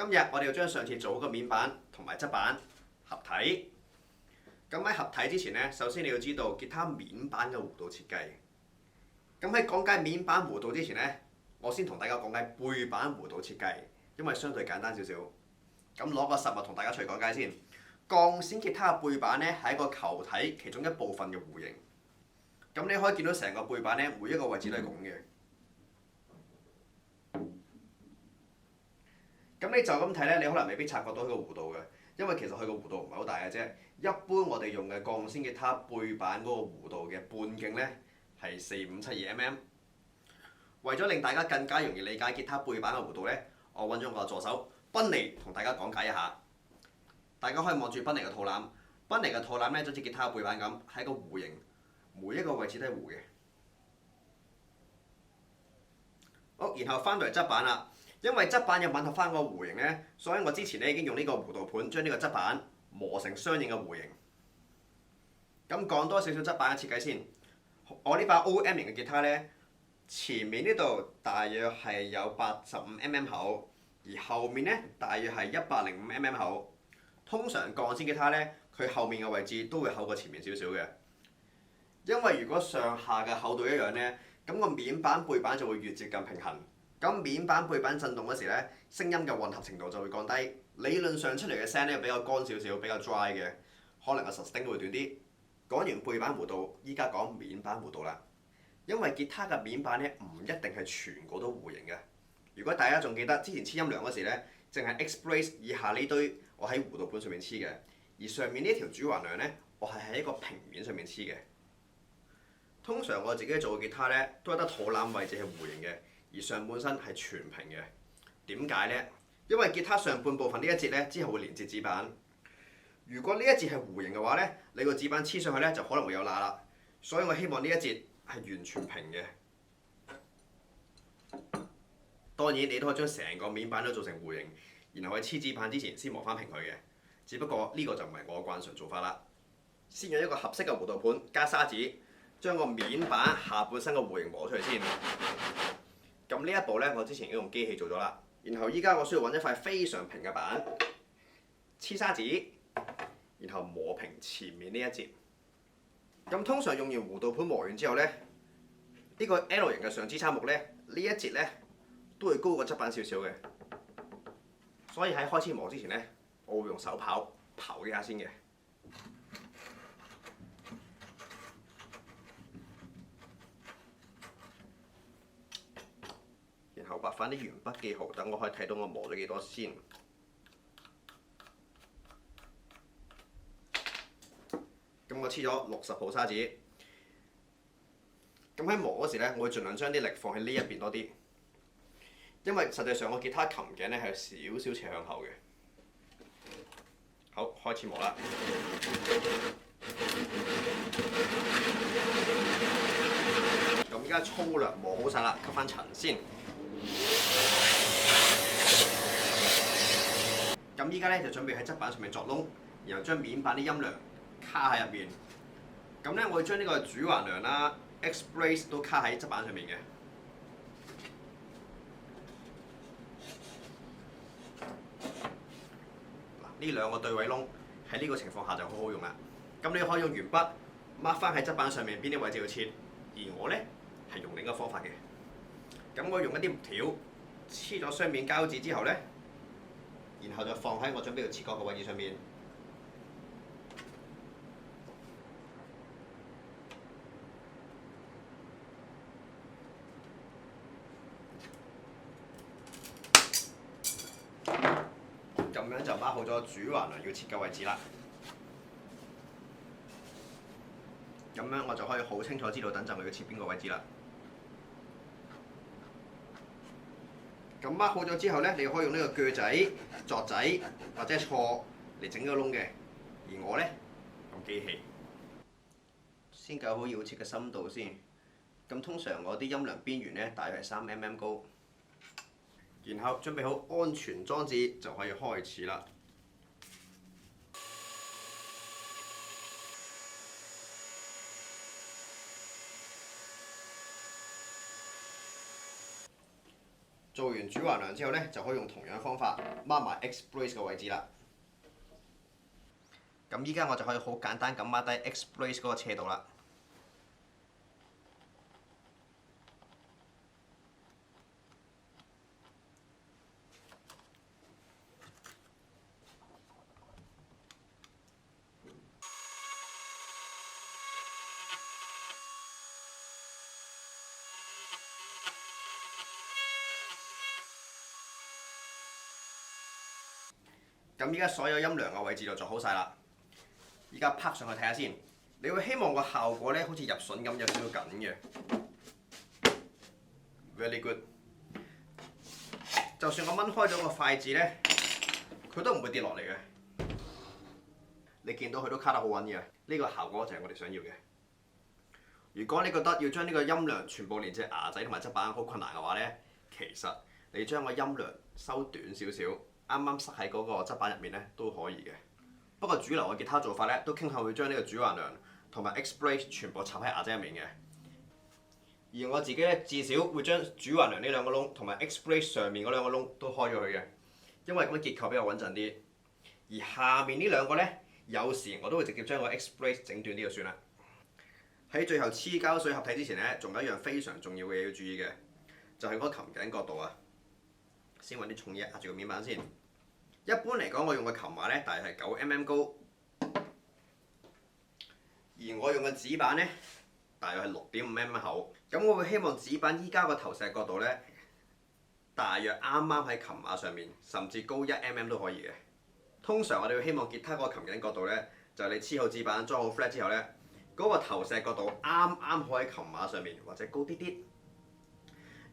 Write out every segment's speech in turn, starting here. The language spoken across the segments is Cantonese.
今日我哋要將上次做好嘅面板同埋側板合體。咁喺合體之前呢，首先你要知道吉他面板嘅弧度設計。咁喺講解面板弧度之前呢，我先同大家講解背板弧度設計，因為相對簡單少少。咁攞個實物同大家出嚟講解先。鋼線吉他嘅背板呢係一個球體其中一部分嘅弧形。咁你可以見到成個背板呢，每一個位置都係拱嘅。咁你就咁睇呢，你可能未必察覺到佢個弧度嘅，因為其實佢個弧度唔係好大嘅啫。一般我哋用嘅鋼線吉他背板嗰個弧度嘅半徑呢係4572mm。為咗令大家更加容易理解吉他背板嘅弧度呢，我揾咗我嘅助手賓尼同大家講解一下。大家可以望住賓尼嘅肚腩，賓尼嘅肚腩呢就好似吉他嘅背板咁，係一個弧形，每一個位置都係弧嘅。好，然後翻到嚟側板啦。因為側板要吻合翻個弧形呢，所以我之前呢已經用呢個弧度盤將呢個側板磨成相應嘅弧形。咁講多少少側板嘅設計先。我呢把 OM 型嘅吉他呢，前面呢度大約係有85mm 厚，而後面呢大約係105mm 厚。通常鋼線吉他呢，佢後面嘅位置都會厚過前面少少嘅。因為如果上下嘅厚度一樣呢，咁個面板背板就會越接近平衡。咁面板背板震動嗰時呢，聲音嘅混合程度就會降低。理論上出嚟嘅聲呢比較乾少少，比較 dry 嘅，可能個 sustain 會短啲。講完背板弧度，依家講面板弧度啦。因為吉他嘅面板呢唔一定係全個都弧形嘅。如果大家仲記得之前黐音梁嗰時呢，淨係 X-Brace 以下呢堆我喺弧度盤上面黐嘅，而上面呢條主環梁呢，我係喺一個平面上面黐嘅。通常我自己做嘅吉他呢，都係得肚腩位置係弧形嘅，而上半身係全平嘅。點解呢？因為吉他上半部分呢一節呢，之後會連接指板。如果呢一節係弧形嘅話呢，你個指板黐上去呢，就可能會有罅啦。所以我希望呢一節係完全平嘅。當然你都可以將成個面板都做成弧形，然後喺黐指板之前先磨翻平佢嘅。只不過呢個就唔係我慣常做法啦。先用一個合適嘅弧度盤加砂紙，將個面板下半身嘅弧形磨出嚟先。咁呢一步呢，我之前已經用機器做咗啦。然後依家我需要揾一塊非常平嘅板，黐砂紙，然後磨平前面呢一節。咁通常用完弧度盤磨完之後呢，呢個 L 型嘅上支撐木呢，呢一節呢都會高過側板少少嘅。所以喺開始磨之前呢，我會用手刨幾下先嘅。然後畫翻啲鉛筆記號，等我可以睇到我磨咗幾多先。咁我黐咗60號砂紙。咁喺磨嗰時呢，我會盡量將啲力放喺呢一邊多啲，因為實際上我吉他琴頸呢係有少少斜向後嘅。好，開始磨啦。咁依家粗略磨好晒啦，吸翻塵先。咁依家呢，就準備喺側板上面鑿窿，然後將面板啲音量卡喺入面。咁呢，我會將呢個主環梁啦、X-Brace 都卡喺側板上面嘅。呢兩個對位窿喺呢個情況下就好好用啦。咁你可以用鉛筆 mark 翻喺側板上面邊啲位置要切，而我呢係用另一個方法嘅。咁我用一啲木條黐咗雙面膠紙之後呢，然後就放喺我準備要切割嘅位置上面。咁樣就 mark 好咗主環梁要切嘅位置啦。咁樣我就可以好清楚知道等陣我要切邊個位置啦。咁 mark 好咗之後呢，你可以用呢個鋸仔、鑿仔或者銼嚟整個窿嘅。而我呢，用機器先搞好要切嘅深度先。咁通常我啲音量邊緣呢，大約係3mm 高。然後準備好安全裝置就可以開始啦。做完主橫梁之後呢，就可以用同樣方法 mark 埋 X brace 嘅位置啦。咁依家我就可以好簡單咁 mark 低 X brace 嗰個斜度啦。咁依家所有陰梁嘅位置就做好晒啦。依家拍上去睇下先，你會希望個效果咧好似入榫咁，有少少緊嘅。Very good。就算我掹開咗個筷子咧，佢都唔會跌落嚟嘅。你見到佢都卡得好穩嘅，呢個效果就係我哋想要嘅。如果你覺得要將呢個陰梁全部連隻牙仔同埋側板好困難嘅話咧，其實你將個陰梁收短少少，啱啱塞喺嗰個側板入面咧都可以嘅。不過主流嘅吉他做法咧，都傾向會將呢個主橫梁同埋 X brace 全部插喺牙仔入面嘅。而我自己咧，至少會將主橫梁呢兩個窿同埋 X brace 上面嗰兩個窿都開咗佢嘅，因為咁樣結構比較穩陣啲。而下面呢兩個咧，有時我都會直接將個 X brace 整短啲就算啦。喺最後黐膠水合體之前咧，仲有一樣非常重要嘅嘢要注意嘅，就係嗰個琴頸角度啊。先揾啲重嘢壓住個面板先。一般嚟講，我用嘅琴碼咧，大約係9mm 高，而我用嘅指板咧，大約係6.5mm 厚。咁我會希望指板依家個投石角度咧，大約啱啱喺琴碼上面，甚至高1mm 都可以嘅。通常我哋會希望吉他嗰個琴頸角度咧，就係你黐好指板、裝好 flat 之後咧，嗰個投石角度啱啱好喺琴碼上面，或者高啲啲。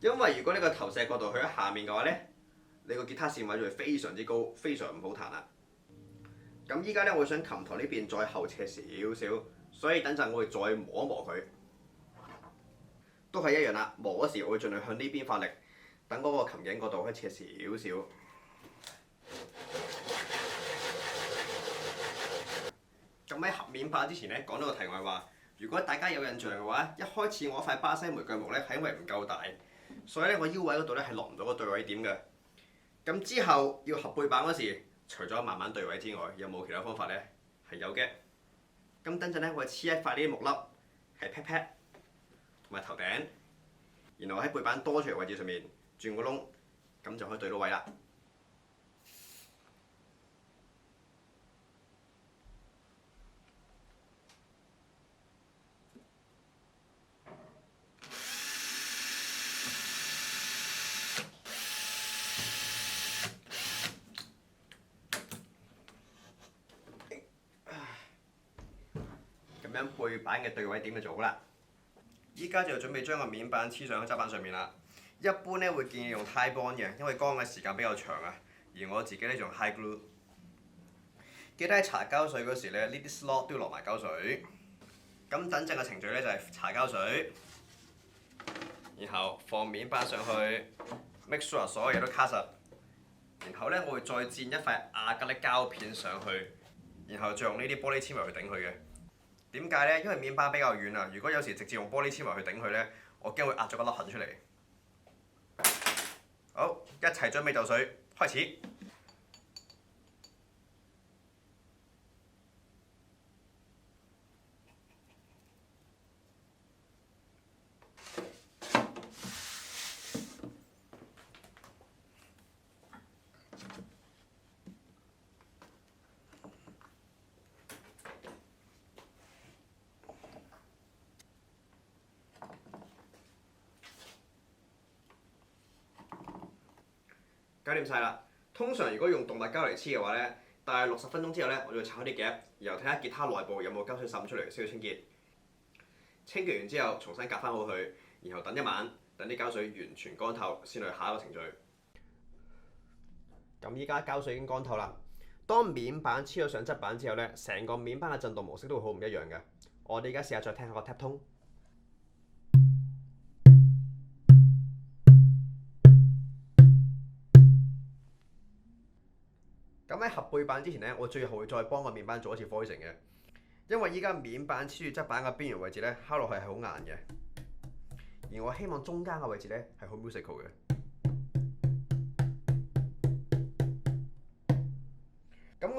因為如果呢個投石角度去喺下面嘅話咧，你個吉他線位就會非常之高，非常唔好彈啦。咁依家咧，我想琴頭呢邊再後斜少少，所以等陣我會再磨一磨佢，都係一樣啦。磨嗰時我會盡量向呢邊發力，等嗰個琴頸角度可以斜少少。咁喺合面板之前咧，講到個題外話，如果大家有印象嘅話，一開始我塊巴西玫瑰木咧係因為唔夠大，所以咧我腰位嗰度咧係落唔到個對位點嘅。咁之後要合背板嗰時，除咗慢慢對位之外，有冇其他方法呢？係有嘅。咁等陣咧，我會黐一塊呢啲木粒喺 pat pat 同埋頭頂，然後喺背板多出嚟位置上面轉個窿，咁就可以對到位啦。咁樣背板嘅對位點就做好啦。依家就準備將個面板黐上喺側板上面啦。一般咧會建議用 Titebond 嘅，因為乾嘅時間比較長啊。而我自己咧用 High Glue。記得喺搽膠水嗰時咧，呢啲 slot 都要落埋膠水。咁等陣嘅程序咧就係搽膠水，然後放面板上去 ，make sure 所有嘢都卡實。然後咧我會再墊一塊亞克力膠片上去，然後再用呢啲玻璃纖維去頂佢嘅。點解呢？因為面板比較軟啊，如果有時直接用玻璃纖維去頂佢呢，我驚會壓咗個凹痕出嚟。好，一齊準備就緒，開始。搞掂晒啦！通常如果用動物膠嚟黐嘅話咧，大約60分鐘之後咧，我就會拆開啲夾，然後睇下吉他內部有冇膠水滲出嚟，需要清潔。清潔完之後，重新夾翻好佢，然後等一晚，等啲膠水完全乾透，先去下一個程序。咁依家膠水已經乾透啦。當面板黐咗上側板之後咧，成個面板嘅震動模式都會好唔一樣嘅。我哋而家試下再聽下個 tap tone。咁喺合背板之前咧，我最後會再幫個面板做一次 voicing 嘅，因為依家面板黐住側板嘅邊緣位置咧，敲落去係好硬嘅，而我希望中間嘅位置咧係好 musical 嘅。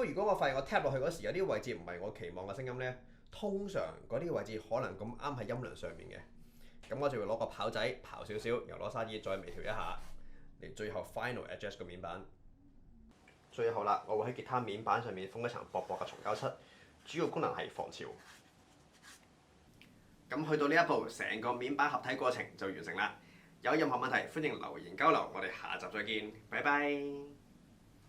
如果我發現我 tap 落去嗰時有啲位置唔係我期望嘅聲音呢，通常嗰啲位置可能咁啱喺音量上面嘅，咁我就會攞個刨仔刨少少，又攞砂紙再微調一下，嚟最後 final adjust 個面板。最後啦，我會喺吉他面板上面封一層薄薄嘅松膠漆，主要功能係防潮。咁去到呢一步，成個面板合體過程就完成啦。有任何問題歡迎留言交流，我哋下集再見，拜拜。